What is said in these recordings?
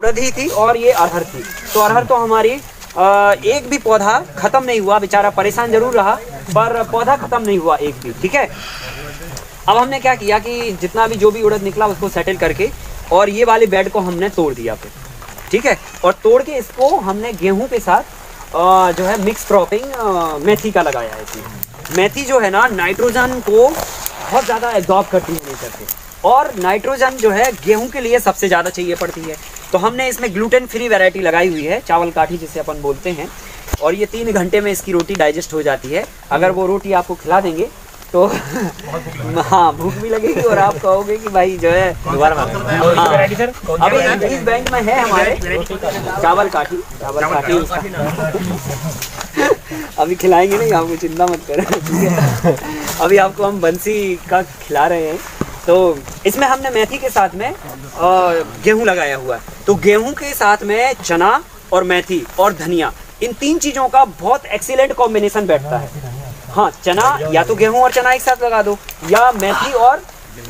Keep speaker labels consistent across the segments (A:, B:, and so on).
A: उड़द ही थी और ये अरहर थी। तो अरहर तो हमारी एक भी पौधा खत्म नहीं हुआ, बेचारा परेशान जरूर रहा पर पौधा खत्म नहीं हुआ एक भी। ठीक है, अब हमने क्या किया कि जितना भी जो भी उड़द निकला उसको सेटल करके और ये वाले बेड को हमने तोड़ दिया फिर। ठीक है, और तोड़ के इसको हमने गेहूं के साथ जो है मिक्स क्रॉपिंग मेथी का लगाया है इसमें। मेथी जो है ना नाइट्रोजन को बहुत ज़्यादा एब्जॉर्ब करती है नेचर से, और नाइट्रोजन जो है गेहूं के लिए सबसे ज़्यादा चाहिए पड़ती है। तो हमने इसमें ग्लूटेन फ्री वैरायटी लगाई हुई है, चावल काठी जिसे अपन बोलते हैं, और ये 3 घंटे में इसकी रोटी डाइजेस्ट हो जाती है। अगर वो रोटी आपको खिला देंगे तो हाँ भूख भी लगेगी और आप कहोगे कि भाई जो है दोबारा अभी इस बैंक में है हमारे चावल काठी अभी खिलाएंगे नहीं आपको, चिंता मत करें। अभी आपको हम बंसी का खिला रहे हैं। तो इसमें हमने मेथी के साथ में गेहूं लगाया हुआ है। तो गेहूं के साथ में चना और मेथी और धनिया, इन 3 चीज़ों का बहुत एक्सीलेंट कॉम्बिनेशन बैठता है। हाँ, चना या तो गेहूं और चना एक साथ लगा दो, या मेथी और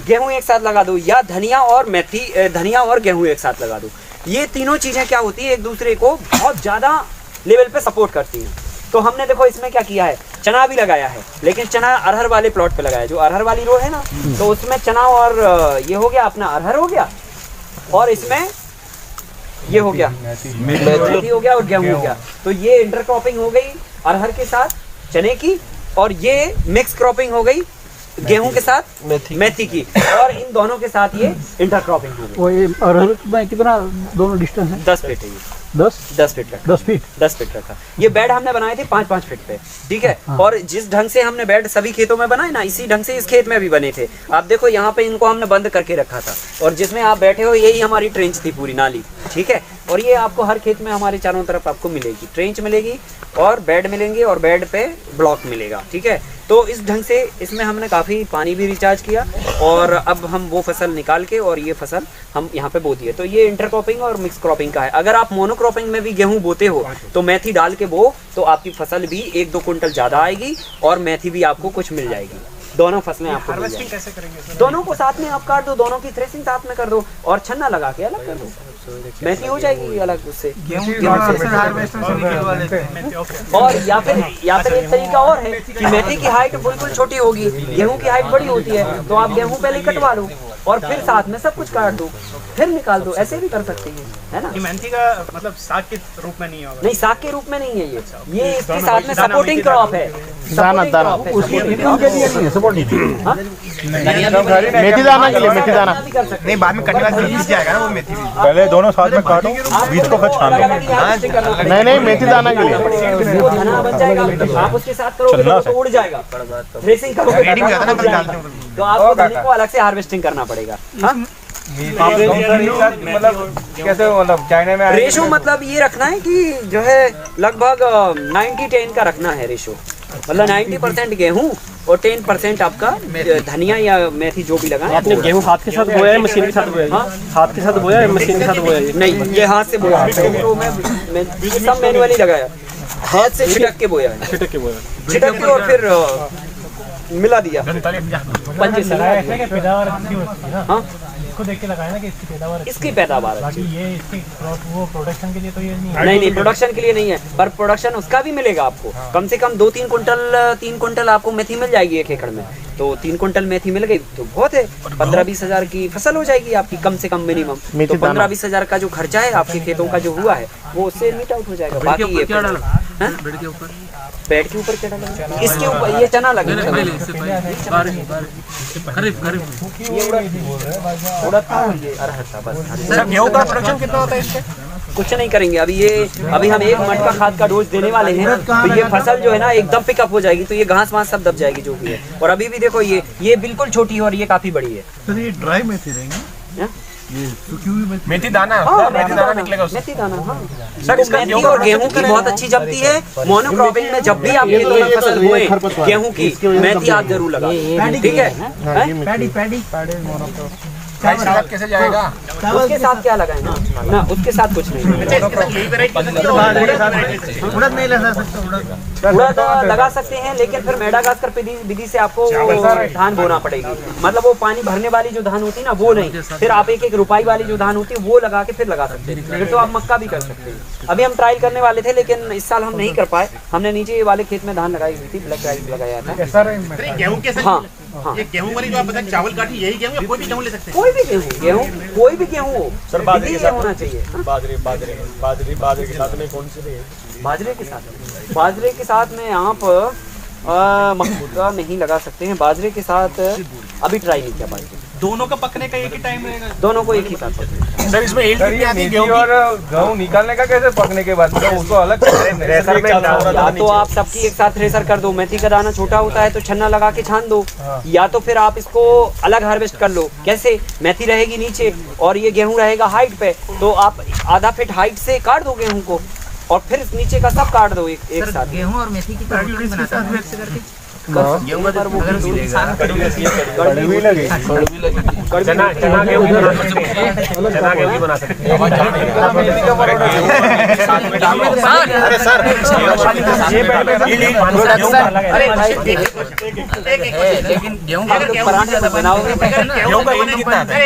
A: गेहूं एक साथ लगा दो, या धनिया और गेहूं एक साथ लगा दो। ये तीनों चीज़ें क्या होती है, एक दूसरे को बहुत ज़्यादा लेवल पे सपोर्ट करती हैं। तो हमने देखो इसमें क्या किया है, चना भी लगाया है, लेकिन चना अरहर वाले प्लॉट पे लगाया, जो अरहर वाली रो है ना, तो उसमें चना और ये हो गया अपना अरहर हो गया, और इसमें ये हो गया मेथी हो गया और गेहूं हो गया। तो ये इंटरक्रॉपिंग हो गई अरहर के साथ चने की, और ये मिक्स क्रॉपिंग हो गई गेहूं के साथ मेथी की, और इन दोनों के साथ ये इंटरक्रॉपिंग हो गई।
B: वो ये अरहर में कितना दोनों डिस्टेंस है?
A: 10 फीट है ये। 10 फीट का 10 फीट का ये बेड हमने बनाए थे 5-5 फीट पे। ठीक है,
B: हाँ।
A: और जिस ढंग से हमने बेड सभी खेतों में बनाए ना, इसी ढंग से इस खेत में भी बने थे। आप देखो यहाँ पे इनको हमने बंद करके रखा था, और जिसमें आप बैठे हो यही हमारी ट्रेंच थी, पूरी नाली। ठीक है, और ये आपको हर खेत में हमारे चारों तरफ आपको मिलेगी, ट्रेंच मिलेगी और बेड मिलेंगे और बेड पे ब्लॉक मिलेगा। ठीक है, तो इस ढंग से इसमें हमने काफ़ी पानी भी रिचार्ज किया, और अब हम वो फसल निकाल के और ये फसल हम यहाँ पे बो दिए। तो ये इंटरक्रॉपिंग और मिक्स क्रॉपिंग का है। अगर आप मोनोक्रॉपिंग में भी गेहूं बोते हो तो मेथी डाल के बो, तो आपकी फसल भी 1-2 कुंटल ज़्यादा आएगी और मेथी भी आपको कुछ मिल जाएगी। दोनों फसलें आपको मिल जाएगी।
C: कैसे करेंगे?
A: दोनों को साथ में आप काट दो, दोनों की थ्रेसिंग साथ में कर दो और छन्ना लगा के अलग कर दो, मेथी हो जाएगी अलग उससे। और या फिर एक तरीका और है कि मेथी की हाइट बिल्कुल छोटी होगी, गेहूं की हाइट बड़ी होती है, तो आप गेहूं पहले कटवा लो और फिर साथ में सब कुछ काट दो, फिर निकाल दो, ऐसे भी कर सकते हैं, है ना।
C: मेथी का मतलब साग के रूप में नहीं होगा?
A: नहीं, साग के रूप में नहीं है ये इसके साथ में सपोर्टिंग क्रॉप है।
B: दाना मेथी दाना के लिए मेथी दाना
C: नहीं, बाद में कटने के बाद बीज जाएगा ना वो मेथी बीज।
D: पहले दोनों साथ में काटो, बीज को छान लो।
B: नहीं मेथी दाना के लिए
A: धना बन जाएगा, आप उसके साथ करोगे तो उड़ जाएगा। थ्रेसिंग करोगे तो आपको धने को अलग से हार्वेस्टिंग करना पड़ेगा।
D: मतलब कैसे, मतलब चाइना में
A: रेशो मतलब ये रखना है कि जो है लगभग 90-10 का रखना है रेशो, मतलब 90% गेहूं और 10% आपका धनिया या मेथी जो भी लगाए।
B: आपने गेहूं हाथ के साथ बोया है मशीन के साथ बोया है? हाँ, हाथ के साथ बोया है मशीन के साथ बोया है?
A: नहीं, ये हाथ से बोया है, सब मैनुअली लगाया, हाथ से छिटक के बोया है, छिटक के और फिर मिला दिया पंजे से। हाँ,
E: इसको देख के लगाया ना कि इसकी पैदावार
A: अच्छी।
E: ये इसकी वो प्रोडक्शन के लिए तो ये नहीं
A: नहीं प्रोडक्शन के लिए नहीं है, पर प्रोडक्शन उसका भी मिलेगा आपको। कम से कम 2-3 कुंटल आपको मेथी मिल जाएगी 1 एकड़ में। तो 3 कुंटल मेथी मिल गई तो बहुत है, 15-20 हजार की फसल हो जाएगी आपकी कम से कम मिनिमम। तो 15-20 हजार का जो खर्चा है आपके खेतों का जो हुआ है वो उससे मीट आउट हो जाएगा। बाकी ये बेड के ऊपर क्या डाला, इसके ऊपर ये चना लगेगा।
C: गेहूं का प्रोडक्शन कितना होता है इससे?
A: कुछ नहीं करेंगे अभी हम 1 मटका खाद का डोज देने वाले हैं, तो ये फसल जो है ना एकदम पिकअप हो जाएगी। तो ये घास वास सब दब जाएगी जो भी है। और अभी भी देखो ये बिल्कुल छोटी है और ये काफी बड़ी है।
B: सर ये ड्राई मेथी रहेंगी, ये सूखी हुई
C: मेथी दाना, मेथी दाना निकलेगा उससे।
A: मेथी दाना, हाँ।
C: सर इसका
A: मेथी और गेहूं की बहुत अच्छी जमती है। मोनोक्रॉपिंग में जब भी आप खेतों में फसल बोए गेहूं की, मेथी आप जरूर लगाओ, ठीक है।
C: कैसे जाएगा?
A: उसके साथ क्या लगाए ना उसके साथ कुछ नहीं।
C: उड़द नहीं लगा सकते,
A: उड़द लगा सकते हैं, लेकिन फिर मेडागास्कर विधि से आपको धान बोना पड़ेगी। मतलब वो पानी भरने वाली जो धान होती है ना वो नहीं, फिर आप एक रुपाई वाली जो धान होती है वो लगा के फिर लगा सकते हैं। फिर तो आप मक्का भी कर सकते हैं। अभी हम ट्रायल करने वाले थे, लेकिन इस साल हम नहीं कर पाए। हमने नीचे वाले खेत में धान लगाई हुई थी, ब्लैक राइस लगाया था।
C: गेहूँ के
A: हाँ हाँ,
C: ये गेहूँ वाली जो आप बताएं चावल काठी, यही गेहूँ या कोई भी गेहूँ ले सकते हैं?
A: कोई भी गेहूँ कोई भी गेहूँ हो सर, बाजरे के साथ होना चाहिए।
D: बाजरे के साथ में कौन से?
A: बाजरे के साथ में आप मक्का नहीं लगा सकते हैं। बाजरे के साथ अभी ट्राई नहीं किया। बाजरे
C: दोनों का पकने का एक ही टाइम रहेगा?
A: दोनों को एक ही साथ पकड़ना।
C: सर इसमें एल्ड कितनी आती है गेहूँ
D: और गेहूँ निकालने का कैसे पकने के बाद उसको अलग थ्रेसर में
A: या तो आप सबकी एक साथ थ्रेसर कर दो, मेथी का दाना छोटा होता है तो छन्ना लगा के छान दो, या तो फिर आप इसको अलग हार्वेस्ट कर लो। कैसे? मेथी रहेगी नीचे और ये गेहूँ रहेगा हाइट पे, तो आप आधा फीट हाइट से काट दो गेहूँ को और फिर नीचे का सब काट दो एक साथ।
F: गेहूं और मेथी की कड़वी बनाता है मिक्स करके।
C: गेहूँ का
F: अगर मिलेगा
D: कड़वी लगे
B: चना गेहूँ भी बना सकते हैं।
C: अरे सर
F: लेकिन गेहूं का
A: पराठे बनाओगे
C: गेहूँ का एल्ड कितना आता है?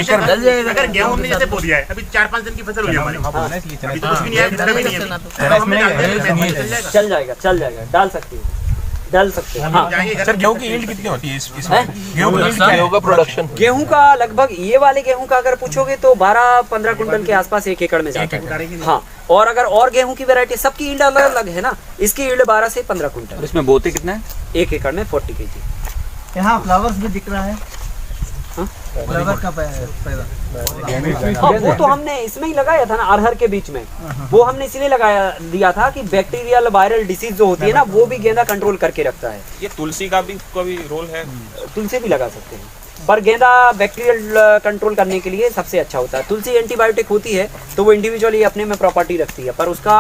F: जल जाएगा।
C: अगर गेहूँ हमने जैसे बो दिया है, अभी 4-5 दिन की फसल हुई है हमारी, अभी तो कुछ भी नहीं है, भी नहीं है,
A: चल जाएगा डाल सकते हैं हाँ।
C: सर गेहूँ की यील्ड कितनी होती है इसमें? गेहूँ का प्रोडक्शन?
A: गेहूं का लगभग ये वाले गेहूं का अगर पूछोगे तो 12-15 कुंटल के आसपास 1 एकड़ में जाता है। हाँ, और अगर और गेहूं की वैरायटी, सबकी यील्ड अलग अलग है ना, इसकी यील्ड 12 से 15 कुंटल।
G: इसमें बोते कितना है?
A: 1 एकड़ में 40 kg।
F: यहाँ फ्लावर्स भी दिख रहा है। फ्लावर का पैदा
A: हाँ, वो तो हमने इसमें ही लगाया था ना, अरहर के बीच में। वो हमने इसलिए लगाया दिया था कि बैक्टीरियल वायरल डिसीज जो होती है ना वो भी गेंदा कंट्रोल करके रखता है।
C: ये तुलसी का भी कोई रोल है?
A: तुलसी भी लगा सकते हैं, पर गेंदा बैक्टीरियल कंट्रोल करने के लिए सबसे अच्छा होता है। तुलसी एंटीबायोटिक होती है तो वो इंडिविजुअली अपने में प्रॉपर्टी रखती है, पर उसका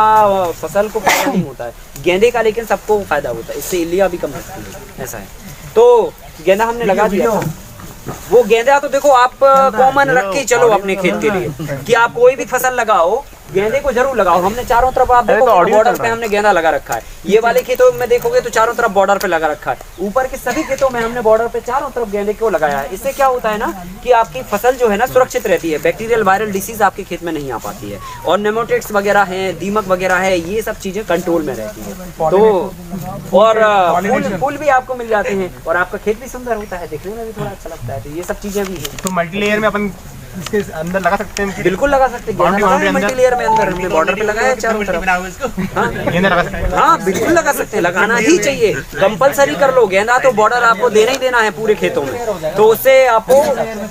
A: फसल को फायदा नहीं होता है। गेंदे का लेकिन सबको फायदा होता है, इससे इलिया भी कम होती है, ऐसा है। तो गेंदा हमने लगा दिया था। वो गेंदा तो देखो आप कॉमन रख के चलो अपने खेत के लिए कि आप कोई भी फसल लगाओ, गेंदे को जरूर लगाओ। हमने चारों तरफ आप देखो बॉर्डर पे हमने गेंदा लगा रखा है। ये वाले खेतों में देखोगे तो चारों तरफ बॉर्डर पे लगा रखा है। ऊपर के सभी खेतों में हमने बॉर्डर पे चारों तरफ गेंदे को लगाया है। इससे क्या होता है ना कि आपकी फसल जो है ना सुरक्षित रहती है, बैक्टीरियल वायरल डिसीज आपके खेत में नहीं आ पाती है, और नेमाटोड्स वगैरह हैं, दीमक वगैरह है, ये सब चीजें कंट्रोल में रहती है। तो और फूल भी आपको मिल जाते हैं और आपका खेत भी सुंदर होता है, देखने में भी थोड़ा अच्छा लगता है। तो ये सब चीजें भी हैं।
C: तो मल्टीलेयर में अपन इसके अंदर लगा सकते हैं?
A: बिल्कुल लगा सकते हैं। मल्टीलेयर में अंदर हमने बॉर्डर पे लगाया है चारों तरफ। हाँ बिल्कुल लगा सकते हैं, लगाना ही चाहिए, कंपलसरी कर लो। गेंदा तो बॉर्डर आपको देना ही देना है पूरे खेतों में, तो उससे आपको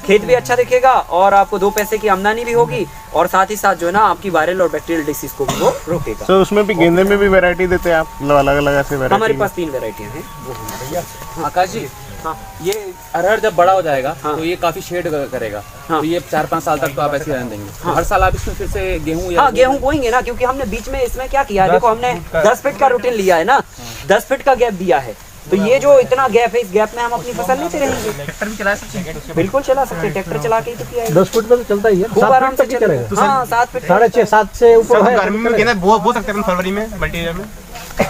A: खेत भी अच्छा दिखेगा और आपको 2 पैसे की आमदनी भी होगी, और साथ ही साथ जो है ना आपकी वायरल और बैक्टीरियल डिसीज को भी वो रोकेगा।
D: तो उसमें भी गेंदे में भी वैरायटी देते हैं आप, अलग अलग ऐसे वैरायटी?
A: हमारे पास 3 वैरायटियाँ हैं।
G: आकाश जी,
A: हाँ,
G: ये अरहर जब बड़ा हो जाएगा
A: हाँ,
G: तो ये काफी शेड करेगा।
A: हाँ,
G: तो ये 4-5 साल तक तो आप ऐसे रहने देंगे।
A: हाँ,
G: हर साल आप इसमें फिर से गेहूं या
A: हाँ गेहूं बोएंगे ना, क्योंकि हमने बीच में इसमें क्या किया है, देखो हमने 10 फीट का रूटीन लिया है ना, 10 फीट का गैप दिया है। तो ये जो इतना गैप है, इस गैप में हम अपनी फसल लेते रहेंगे।
F: ट्रैक्टर भी चला सकते हैं?
A: बिल्कुल चला सकते हैं, ट्रैक्टर चला के ही तो किया है।
E: 10 फुट में तो चलता ही है,
A: खूब आराम से चलेगा। हाँ 7 फीट,
E: 6.5-7 से ऊपर है।
C: गर्मी में गेंदा बो सकते हैं फरवरी में, मल्टीलेयर में?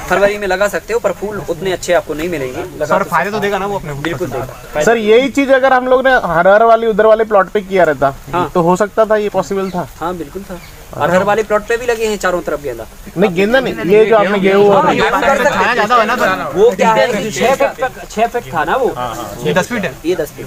A: फरवरी में लगा सकते हो, पर फूल उतने अच्छे आपको नहीं मिलेंगे।
C: सर फायदे तो देगा ना वो अपने?
A: बिल्कुल देगा।
D: सर यही चीज अगर हम लोग ने अरहर वाली उधर वाले प्लॉट पे किया रहता तो हो सकता था, ये पॉसिबल था?
A: हाँ बिल्कुल था। अरहर वाले प्लॉट पे भी लगे हैं चारों तरफ गेंदा।
D: नहीं गेंदा नहीं, ये जो आपने गेहूं
A: हाँ, गेहूं कर सकते हैं।
C: ज्यादा है ना,
A: वो क्या है कि 6 फीट था ना वो,
C: ये 10 फीट है,
A: ये 10 फीट।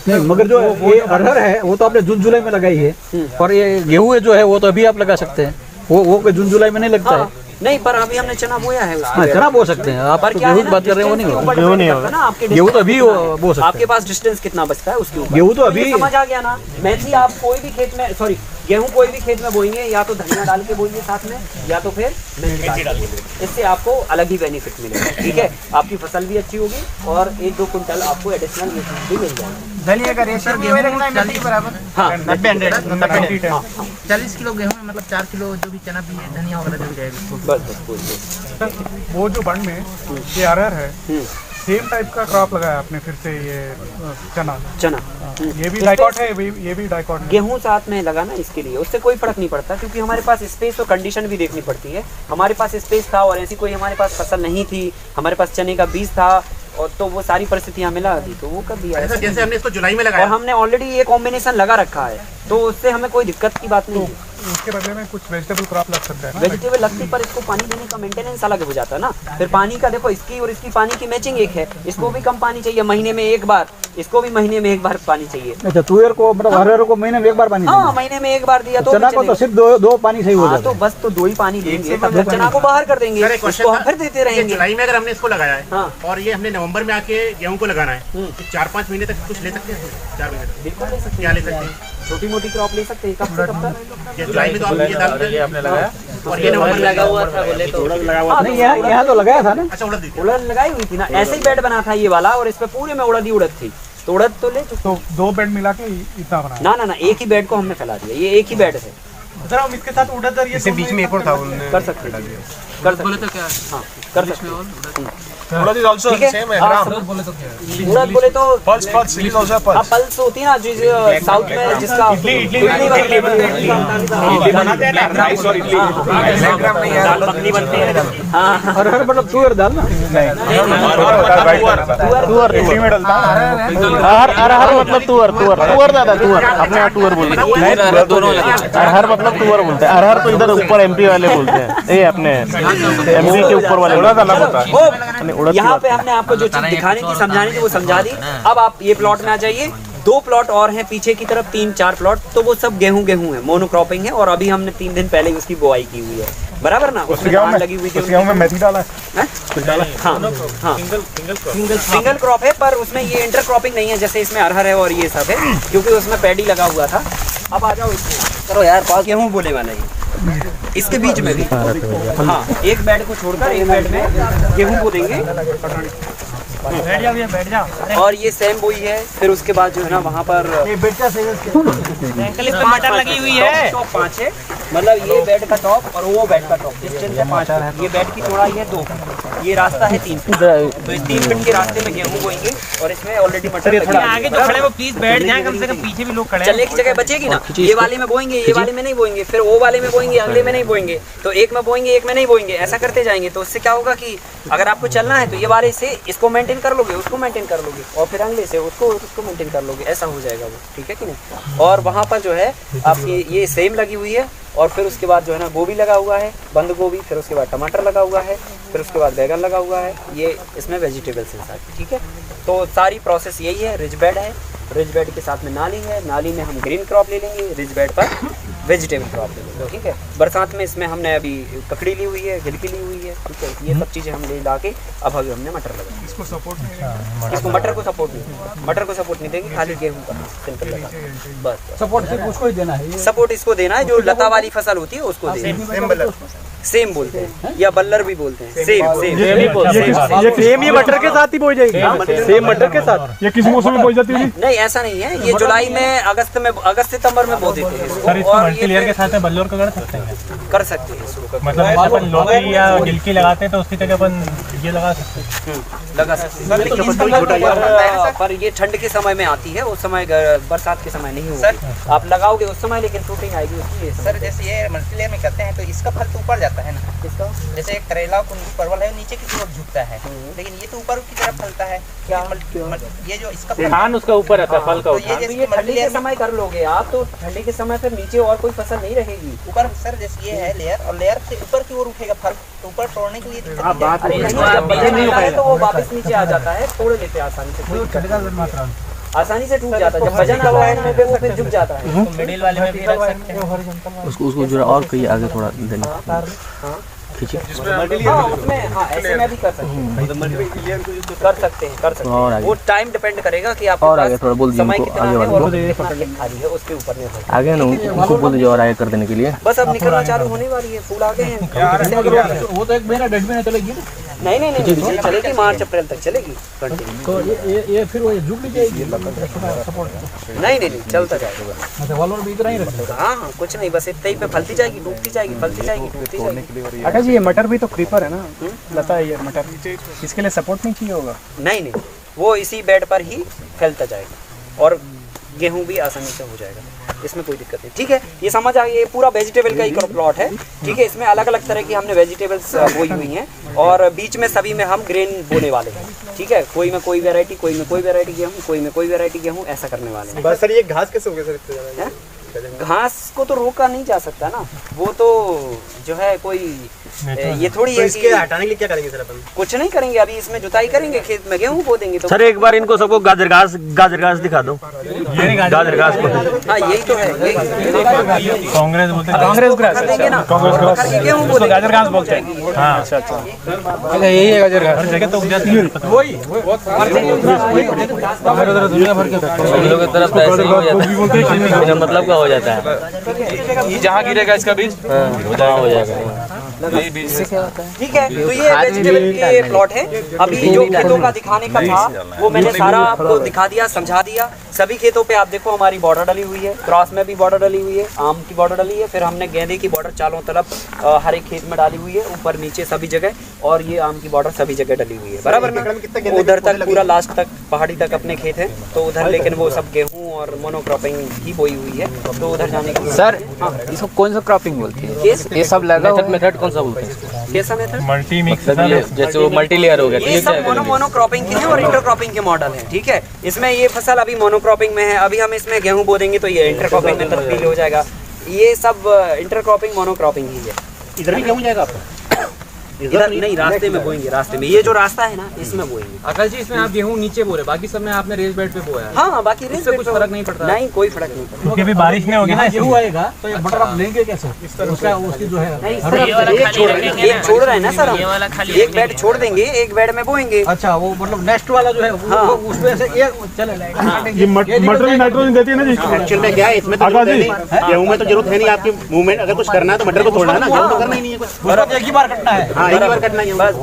E: नहीं, मगर जो ये अरहर है वो तो आपने जून जुलाई में लगाई है, और ये गेहूं जो है वो तो अभी आप लगा सकते हैं। वो जून जुलाई में नहीं लगता है।
A: नहीं, पर अभी हमने चना बोया है उसकी।
E: हाँ, चना बो सकते हैं आप,
A: पर
E: तो
A: क्या
E: गेहूं
A: है
E: की
A: ना,
E: बात कर रहे हैं वो नहीं होगा।
A: गेहूं नहीं होगा ना आपके,
E: गेहूं तो अभी बो सकते
A: आपके पास डिस्टेंस कितना बचता है उसके ऊपर।
E: गेहूं तो अभी
A: समझ आ गया ना। मेथी आप कोई भी खेत में, सॉरी गेहूं कोई भी खेत में बोएंगे, या तो धनिया डाल के बोएंगे साथ में, या तो फिर मेथी डाल के बोएंगे। इससे आपको अलग ही बेनिफिट मिलेगा। ठीक है, आपकी फसल भी अच्छी होगी और 1-2 कुंटल आपको एडिशनल न्यूट्रिएंट भी मिल जाएगा।
C: धनिया का रेशियो गेहूं के बराबर?
A: हाँ
C: 90-100
F: 40 किलो गेहूं में मतलब 4 किलो जो भी चना भी है, धनिया वगैरह डल जाएगा।
A: बस।
H: वो जो बन में ये अरहर है, सेम टाइप का क्रॉप लगाया आपने फिर से ये चना
A: चना
H: ये भी डाइकॉट है ये भी डाइकॉट है।
A: गेहूं साथ में लगा ना, इसके लिए उससे कोई फर्क नहीं पड़ता, क्योंकि हमारे पास स्पेस और कंडीशन भी देखनी पड़ती है। हमारे पास स्पेस था और ऐसी कोई हमारे पास फसल नहीं थी, हमारे पास चने का बीज था, और तो वो सारी परिस्थितियां मिला दी तो वो कर दिया।
C: अच्छा, जैसे हमने इसको जुलाई में
A: और
C: लगाया,
A: हमने ऑलरेडी ये कॉम्बिनेशन लगा रखा है, तो उससे हमें कोई दिक्कत की बात नहीं है।
H: उसके बदले में कुछ वेजिटेबल क्रॉप लग सकता है ना।
A: वेजिटेबल लगती, पर इसको पानी देने का मेंटेनेंस अलग हो जाता है ना। फिर पानी का देखो, इसकी और इसकी पानी की मैचिंग एक है, इसको भी कम पानी चाहिए, महीने में एक बार, इसको भी महीने में एक बार पानी चाहिए।
E: अच्छा, तुअर को मतलब अरहर को महीने में एक बार पानी देना
A: हाँ,
E: है।
A: महीने में एक बार दिया तो
E: चना को तो सिर्फ दो पानी सही हो
A: हाँ,
E: जाता
A: तो बस तो 2 ही पानी देंगे, तब तक चना को बाहर कर देंगे,
C: सर, एक
A: इसको हम
C: क्वेश्चन
A: फिर देते रहेंगे।
C: जुलाई में अगर हमने इसको लगाया है
A: हाँ।
C: और ये हमने नवंबर में आके गेहूं को लगाना है, तो 4-5 महीने तक कुछ ले सकते हैं? 4 महीने तक
A: बिल्कुल ले सकते
C: क्या
A: हैं,
C: ले सकते हैं?
A: छोटी मोटी क्रॉप ले सकते हैं। कब से कब तक?
C: ये जुलाई में तो आप ये डालते
B: आपने लगाया
C: और ये नवंबर में लगा हुआ
A: था बोले तो।
E: नहीं, यहाँ तो लगाया था ना।
C: अच्छा, उड़द दी थी।
A: उड़द लगाई हुई थी ना, ऐसे ही बेड बना था ये वाला, और इस पे पूरे में उड़द ही उड़द थी, तो उड़द तो ले चुके।
H: तो 2 बेड मिला के इतना बनाया।
A: ना ना ना, एक ही बेड को हमने फैला दिया, ये एक ही बेड है।
H: सर हम इसके साथ उड़द और ये बीच में एक और था
A: कर सकते हैं, कर सकते हैं।
G: क्या
A: हाँ, कर सकते हैं।
H: उड़द इज आल्सो
A: ठीक है,
H: सेम है
A: हाँ,
H: ग्राम।
A: उड़द बोले तो
H: पल्स इज आल्सो
A: हाँ, पल्स होती है ना, जो साउथ में जिसका इडली बनती है,
H: बनाते हैं ना, राइस और इडली। ग्राम नहीं है, दाल मखनी बनती है।
A: हाँ,
E: अरहर मतलब तुअर दाल ना।
D: तुअर इडली में डलता है। अरहर मतलब तुअर दादा, तुअर अपने यहाँ तुअर बोलते हैं।
G: दोनों
D: अरहर मतलब तुअर बोलते हैं। अरहर तो इधर ऊपर एमपी वाले बोलते हैं, ये अपने एमपी के ऊपर वाले उड़द अलग होता है।
A: यहाँ पे हमने आपको जो चीज दिखाने की समझानी थी वो समझा दी। अब आप ये प्लॉट में आ जाइए, 2 प्लॉट और हैं पीछे की तरफ, 3-4 प्लॉट, तो वो सब गेहूं है, मोनोक्रॉपिंग है, और अभी हमने 3 दिन पहले उसकी बुआई की हुई है, बराबर ना। उसमें धान लगी हुई थी,
H: गेहूं में मेथी डाला है।
A: हाँ हाँ, सिंगल क्रॉप है, पर उसमें ये इंटर क्रॉपिंग नहीं है जैसे इसमें अरहर है और ये सब है, क्योंकि उसमें पैडी लगा हुआ था। अब आ जाओ इसमें, चलो यार, पास गेहूं बोले वाला ही इसके बीच में भी। हाँ, एक बेड को छोड़कर एक बेड में गेहूं बो देंगे।
F: बैठ जा।
A: और ये सेम बोई है, फिर उसके बाद जो है ना वहाँ पर
F: टमाटर लगी हुई है।
A: टॉप 5 है, मतलब ये बेड का टॉप और वो बेड का टॉप, डिस्टेंस है 5 फीट। ये बेड की चौड़ाई है 2 फीट, ये रास्ता है 3 फीट, तो इस 3 फीट के रास्ते में गेहूं बोएंगे, और इसमें ऑलरेडी मटर लगी है।
F: आगे जो खड़े वो प्लीज बैठ जाए, कम से कम पीछे भी लोग खड़े हैं।
A: चलने की जगह बचेगी ना, ये वाले में बोएंगे, ये वाले में नहीं बोएंगे, फिर वो वाले में बोएंगे, अगले में नहीं बोएंगे, तो एक में बोएंगे, एक में नहीं बोएंगे, ऐसा करते जाएंगे। तो उससे क्या होगा कि अगर आपको चलना है तो ये वाले से इसको मेंटेन कर लोगे, उसको मेंटेन कर लोगे, और फिर अगले से उसको मेंटेन कर लोगे, ऐसा हो जाएगा वो, ठीक है कि नहीं। और वहाँ पर जो है आपकी ये सेम लगी हुई है, और फिर उसके बाद जो है ना गोभी लगा हुआ है, बंद गोभी, फिर उसके बाद टमाटर लगा हुआ है, फिर उसके बाद बैगन लगा हुआ है, ये इसमें वेजिटेबल्स हैं सारी, ठीक है। तो सारी प्रोसेस यही है। रिज बेड है, रिज बेड के साथ में नाली है, नाली में हम ग्रीन क्रॉप ले लेंगे, रिज बेड पर वेजिटेबल क्रॉप ले लेंगे, ठीक है। बरसात में इसमें हमने अभी ककड़ी ली हुई है, गिलकी ली हुई है, ठीक है। ये सब चीज़ें हम ले ला के अब अभी हमने मटर लगा,
H: इसको सपोर्ट नहीं,
A: इसको मटर को सपोर्ट नहीं, मटर को सपोर्ट नहीं देंगे, खाली गेहूँ का सिंपल लगा, बस।
E: सपोर्ट सिर्फ उसको ही देना है।
A: सपोर्ट इसको देना है, जो लता वाली फसल होती है उसको देना। सेम बोलते हैं, या बल्लर भी बोलते हैं, सेम
B: सेम ये मटर के साथ ही बोई जाएगी, सेम मटर के साथ।
H: ये किस मौसम में बोई जाती है?
A: नहीं, ऐसा नहीं है, ये जुलाई में, अगस्त सितंबर में बो देते हैं इसको, और ये
B: के साथ बल्लोर का कर सकते हैं,
A: कर सकते हैं इसको,
B: मतलब अपन लौकी या गिलकी लगाते हैं तो उसकी जगह अपन ये लगा सकते हैं,
A: लगा सकते हैं। लेकिन इसका मतलब पर ये ठंड के समय में आती है, उस समय बरसात के समय नहीं होगी। आप लगाओगे उस समय, लेकिन फ्रूटिंग आएगी उसकी।
F: सर जैसे ये मल्टीलेयर में करते हैं तो इसका फल तो ऊपर जाता है ना,
A: इसका
F: जैसे करेला परवल है नीचे की तरफ झुकता है, लेकिन ये तो ऊपर की तरफ फलता है। क्या ये जो इसका
B: धान उसका ऊपर रहता है, फल का
F: तो ये जैसे
A: ये ठंडी के समय कर लोगे आप, तो ठंडी के समय फिर नीचे और कोई फसल नहीं रहेगी
F: ऊपर। सर जैसे ये है लेयर, और लेयर से ऊपर की ओर उठेगा फल, तो ऊपर तोड़ने के लिए
A: तो वो वापस नीचे आ जाता है, तोड़ लेते हैं आसानी से, आसानी से टूट जाता है। जब वजन आता है तो वो फिर झुक जाता है।
F: मिडिल वाले में भी रख सकते हैं।
D: उसको जरा और कहीं आगे थोड़ा देना, खींचिए।
A: हाँ, उसमें हाँ, ऐसे में भी कर सकते हैं, कर सकते हैं। वो टाइम डिपेंड करेगा कि आप
D: और आगे थोड़ा बोल दीजिए उनको, आगे वाले को
A: खाली है उसके ऊपर में
D: आगे ना उनको बोल दीजिए और आगे कर देने के लिए।
A: बस अब निकलना चालू होने वाली है, फूल आ गए हैं।
E: वो तो एक महीना 1.5 महीना चलेगी ना।
A: नहीं नहीं नहीं, ये चलेगी मार्च अप्रैल तक चलेगी कंटिन्यू।
E: तो ये फिर वो झुक नहीं जाएगी सपोर्ट?
A: नहीं नहीं नहीं, चलता जाएगा।
E: अच्छा, वालों भी इतना ही रखते?
A: हाँ हाँ, कुछ नहीं, बस इतना ही पे फलती जाएगी, डूबती जाएगी, फलती जाएगी, डूबती जाएगी।
I: आकाश जी, ये मटर भी तो क्रीपर है ना, लता है ये मटर, इसके लिए सपोर्ट नहीं चाहिए होगा?
A: नहीं नहीं, वो इसी बेड पर ही फैलता जाएगा और गेहूं भी आसानी से हो जाएगा, इसमें कोई दिक्कत नहीं। ठीक है, ये समझ आ गया, ये पूरा वेजिटेबल का ही प्लॉट है। ठीक है, इसमें अलग अलग तरह की हमने वेजिटेबल्स बोई हुई हैं और बीच में सभी में हम ग्रेन बोने वाले हैं। ठीक है, कोई में कोई वैरायटी, कोई में कोई वैरायटी गेहूँ, कोई में कोई वैरायटी गेहूँ, ऐसा करने वाले हैं।
H: बस सर, ये घास कैसे हो गया सर इतने ज़्यादा?
A: घास को तो रोका नहीं जा सकता ना, वो तो जो है कोई ये थोड़ी है
H: इसके हटाने के लिए क्या करेंगे सर अपन?
A: कुछ नहीं करेंगे, अभी इसमें जुताई करेंगे, खेत में गेहूं बो देंगे। तो
D: सर एक बार इनको सबको गाजर घास दिखा दो, गाजर घास को।
A: हाँ यही तो है,
I: कांग्रेस बोलते हैं, कांग्रेस ग्रास
A: देंगे ना, गेहूं बो
I: गाजर घास बोलते हैं। हाँ अच्छा अच्छा, यही है गाजर घास, हर जगह तो उग जाती है। वही दुनिया भर के
B: हम लोग की तरफ ऐसे ही हो जाता है, मतलब का हो जाता है, ये जहाँ गिरेगा इसका बीज वहाँ हो जाएगा।
A: ठीक है, तो ये वेजिटेबल के प्लॉट है। अभी जो खेतों का दिखाने का था वो मैंने सारा आपको दिखा दिया, समझा दिया। सभी खेतों पे आप देखो हमारी बॉर्डर डली हुई है, क्रॉस में भी बॉर्डर डली हुई है, आम की बॉर्डर डली है, फिर हमने गेंदे की बॉर्डर चारों तरफ हर एक खेत में डाली हुई है, ऊपर नीचे सभी जगह, और ये आम की बॉर्डर सभी जगह डली हुई है। बराबर ना, उधर तक पूरा लास्ट तक पहाड़ी तक अपने खेत है, तो उधर लेकिन वो सब गेहूँ और मोनोक्रॉपिंग ही बोई हुई है, तो उधर जाने के
G: सर इसको कौन सा क्रॉपिंग बोलती है? ये सब लगा मेथड कौन सा बोलते हैं?
A: कैसा मेथड?
I: मल्टी मिक्स,
B: जैसे वो मल्टी लेयर हो गया,
A: ये सब मोनोक्रॉपिंग के हैं और इंटरक्रॉपिंग के मॉडल हैं। ठीक है, इसमें ये फसल अभी मोनोक्रॉपिंग में है, अभी हम इसमें गेहूं बो देंगे तो ये इंटरक्रॉपिंग में तब्दील हो जाएगा। ये सब इंटरक्रॉपिंग मोनोक्रॉपिंग ही है।
C: इधर भी गेहूं जाएगा आपका?
A: इधर नहीं, रास्ते में बोएंगे, रास्ते में, ये जो रास्ता है ना इसमें बोएंगे।
G: आकाश जी, इसमें आप गेहूं नीचे बो रहे, बाकी सब में आपने रेस बेड पे बोया है।
A: हाँ बाकी रेस
G: कुछ फर्क नहीं पड़ता?
A: नहीं, कोई फर्क नहीं पड़ता।
I: क्योंकि अभी बारिश नहीं होगी ना,
E: गेहूँ आएगा तो ये मटर आप लेंगे कैसे? उसका उसकी जो है
A: एक छोड़ रहे हैं ना सर, एक बेड छोड़ देंगे, एक बेड में बोएंगे।
E: अच्छा, वो मतलब नेक्स्ट वाला जो है वो उसमें से एक चले
D: ये मटर में नाइट्रोजन देती है ना जी।
C: एक्चुअल में क्या है, इसमें तो जरूरत है नहीं, गेहूं में तो जरूरत है नहीं आपकी मूवमेंट, अगर कुछ करना है तो मटर को तोड़ना है ना, गेहूं तो करना ही नहीं है कुछ,
E: एक ही बार कटना है।
C: हाँ एक ही बार कटना ही है बस।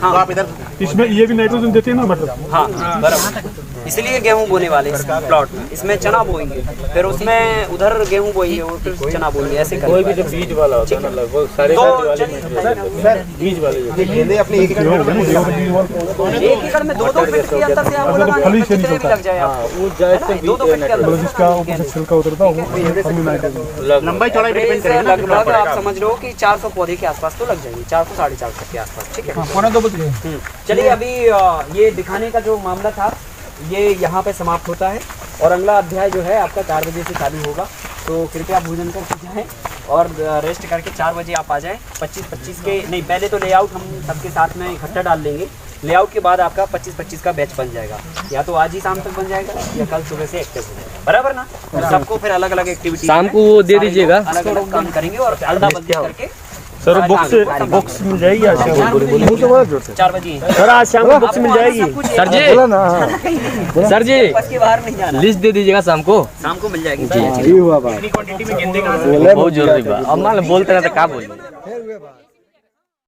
A: हाँ,
C: आप इधर
D: इसमें ये भी नाइट्रोजन देती है ना मटर।
A: हाँ बराबर, इसलिए गेहूं बोने वाले इस प्लॉट में, इसमें चना बोएंगे, फिर उसमें उधर गेहूं बोएंगे और फिर चना बोएंगे, ऐसे
B: कोई भी जो बीज वाला होता है ना, लगभग सारे बीज वाले
C: गेंदे अपने एक एकड़
A: में 2-2 फीट के अंदर से आपको लगाने कितने भी लग जाए आपको,
B: वो जाए
A: 2-2 फीट के अंदर
D: जिसका ऊपर से छिलका उतरता है वो नाइट्रोजन।
C: लंबाई चौड़ाई पे डिपेंड करेगा ना,
A: लगभग आप समझ लो कि 400 पौधे के आसपास तो लग जाएंगे, 400-450 के आसपास। ठीक है,
E: पौने 2 बज गए।
A: चलिए अभी ये दिखाने का जो मामला था ये यहाँ पे समाप्त होता है और अगला अध्याय जो है आपका 4 बजे से चालू होगा, तो कृपया भोजन करके जाएं और रेस्ट करके 4 बजे आप आ जाएं। 25-25 के नहीं, पहले तो लेआउट हम सबके साथ में इकट्ठा डाल लेंगे, लेआउट के बाद आपका 25-25 का बैच बन जाएगा, या तो आज ही शाम तक बन जाएगा या कल सुबह से एक्टिव हो जाएगा। बराबर ना, सबको फिर अलग अलग एक्टिविटी
B: शाम को वो दे दीजिएगा,
A: अलग अलग काम करेंगे और अदला बदली करके।
D: सर बुक्स मिल जाएगी आज शाम को?
A: 4 बजे
D: सर आज शाम को बुक्स मिल जाएगी?
B: सर जी, सर जी
A: बस के बाहर नहीं जाना,
B: लिस्ट दे दीजिएगा शाम को
A: मिल जाएगी।
C: क्वांटिटी में गेंदे का
B: बहुत जरूरी बा, अब मान बोलते रहते क्या बोलिए।